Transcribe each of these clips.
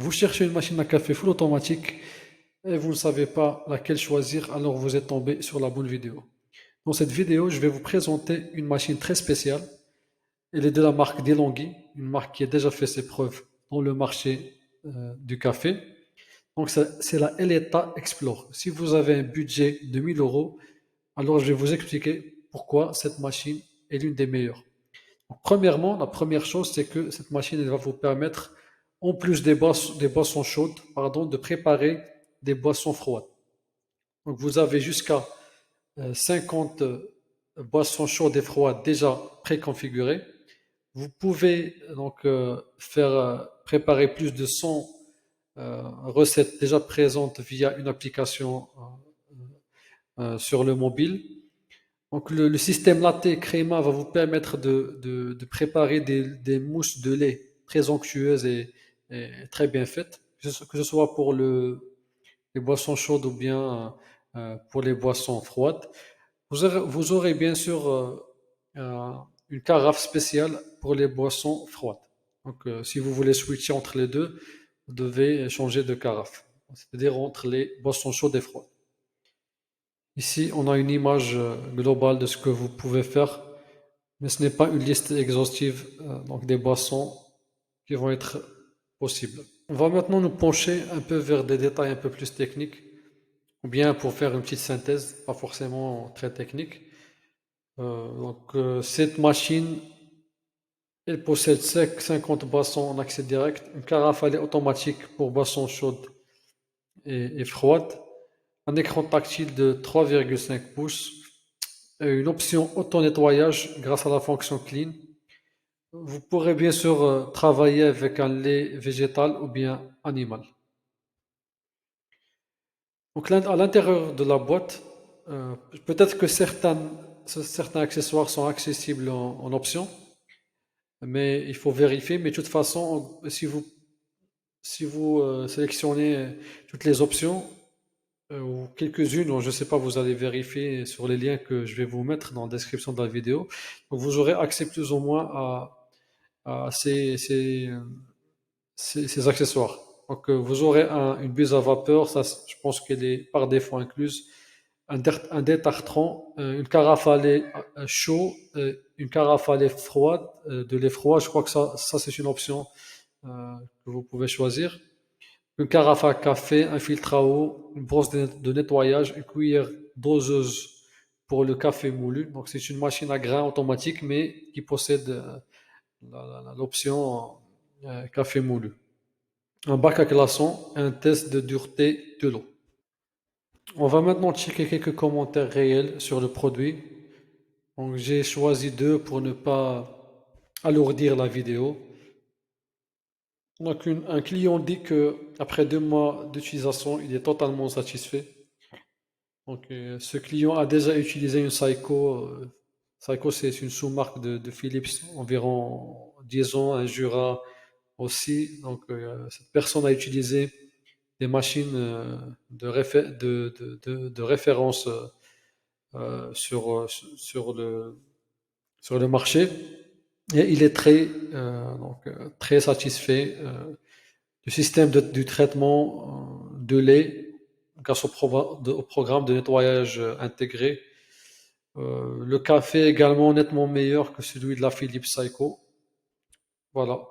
Vous cherchez une machine à café full automatique et vous ne savez pas laquelle choisir, alors vous êtes tombé sur la bonne vidéo. Dans cette vidéo, je vais vous présenter une machine très spéciale. Elle est de la marque DeLonghi, une marque qui a déjà fait ses preuves dans le marché du café. Donc c'est la Eletta Explore. Si vous avez un budget de 1000 euros, alors je vais vous expliquer pourquoi cette machine est l'une des meilleures. Donc, premièrement, la première chose, c'est que cette machine elle va vous permettre, en plus des boissons chaudes, pardon, de préparer des boissons froides. Donc vous avez jusqu'à 50 boissons chaudes et froides déjà préconfigurées. Vous pouvez donc faire préparer plus de 100 recettes déjà présentes via une application sur le mobile. Donc le système latte créma va vous permettre de préparer des mousses de lait très onctueuses et très bien faites, que ce soit pour les boissons chaudes ou bien pour les boissons froides. Vous aurez bien sûr euh, une carafe spéciale pour les boissons froides. Donc si vous voulez switcher entre les deux, vous devez changer de carafe, c'est-à-dire entre les boissons chaudes et froides. Ici, on a une image globale de ce que vous pouvez faire, mais ce n'est pas une liste exhaustive donc des boissons qui vont être possibles. On va maintenant nous pencher un peu vers des détails un peu plus techniques, ou bien pour faire une petite synthèse, pas forcément très technique. Cette machine, elle possède 50 boissons en accès direct, une carafe à lait automatique pour boissons chaudes et froides, un écran tactile de 3,5 pouces, et une option auto-nettoyage grâce à la fonction Clean. Vous pourrez bien sûr travailler avec un lait végétal ou bien animal. Donc à l'intérieur de la boîte, euh, peut-être que certains accessoires sont accessibles en option, mais il faut vérifier. Mais de toute façon, si vous sélectionnez toutes les options, ou quelques-unes, je ne sais pas, vous allez vérifier sur les liens que je vais vous mettre dans la description de la vidéo. Donc vous aurez accès plus ou moins à ces accessoires. Donc vous aurez une buse à vapeur, ça je pense qu'elle est par défaut incluse, un détartrant, une carafe à lait chaud, une carafe à lait froide, de lait froid, je crois que ça c'est une option que vous pouvez choisir. Une carafe à café, un filtre à eau, une brosse de nettoyage, une cuillère doseuse pour le café moulu. Donc c'est une machine à grains automatique, mais qui possède l'option café moulu. Un bac à glaçons et un test de dureté de l'eau. On va maintenant checker quelques commentaires réels sur le produit. Donc j'ai choisi deux pour ne pas alourdir la vidéo. Donc un client dit que après 2 mois d'utilisation, il est totalement satisfait. Donc ce client a déjà utilisé une Seiko. Seiko c'est une sous-marque de Philips, environ 10 ans, un Jura aussi. Donc cette personne a utilisé des machines de référence sur le marché. Et il est très satisfait du système du traitement de lait grâce au programme de nettoyage intégré. Le café est également nettement meilleur que celui de la Philips Seiko. Voilà.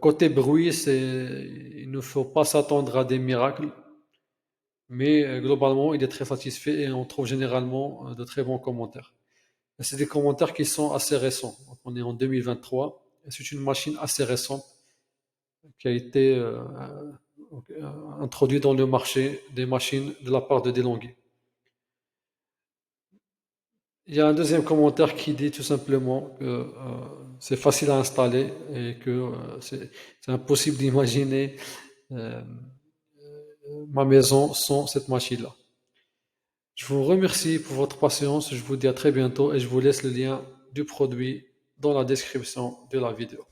Côté bruit, il ne faut pas s'attendre à des miracles, mais globalement, il est très satisfait et on trouve généralement de très bons commentaires. Et c'est des commentaires qui sont assez récents. Donc, on est en 2023 et c'est une machine assez récente qui a été introduite dans le marché des machines de la part de DeLonghi. Il y a un deuxième commentaire qui dit tout simplement que c'est facile à installer et que c'est impossible d'imaginer euh, ma maison sans cette machine-là. Je vous remercie pour votre patience, je vous dis à très bientôt et je vous laisse le lien du produit dans la description de la vidéo.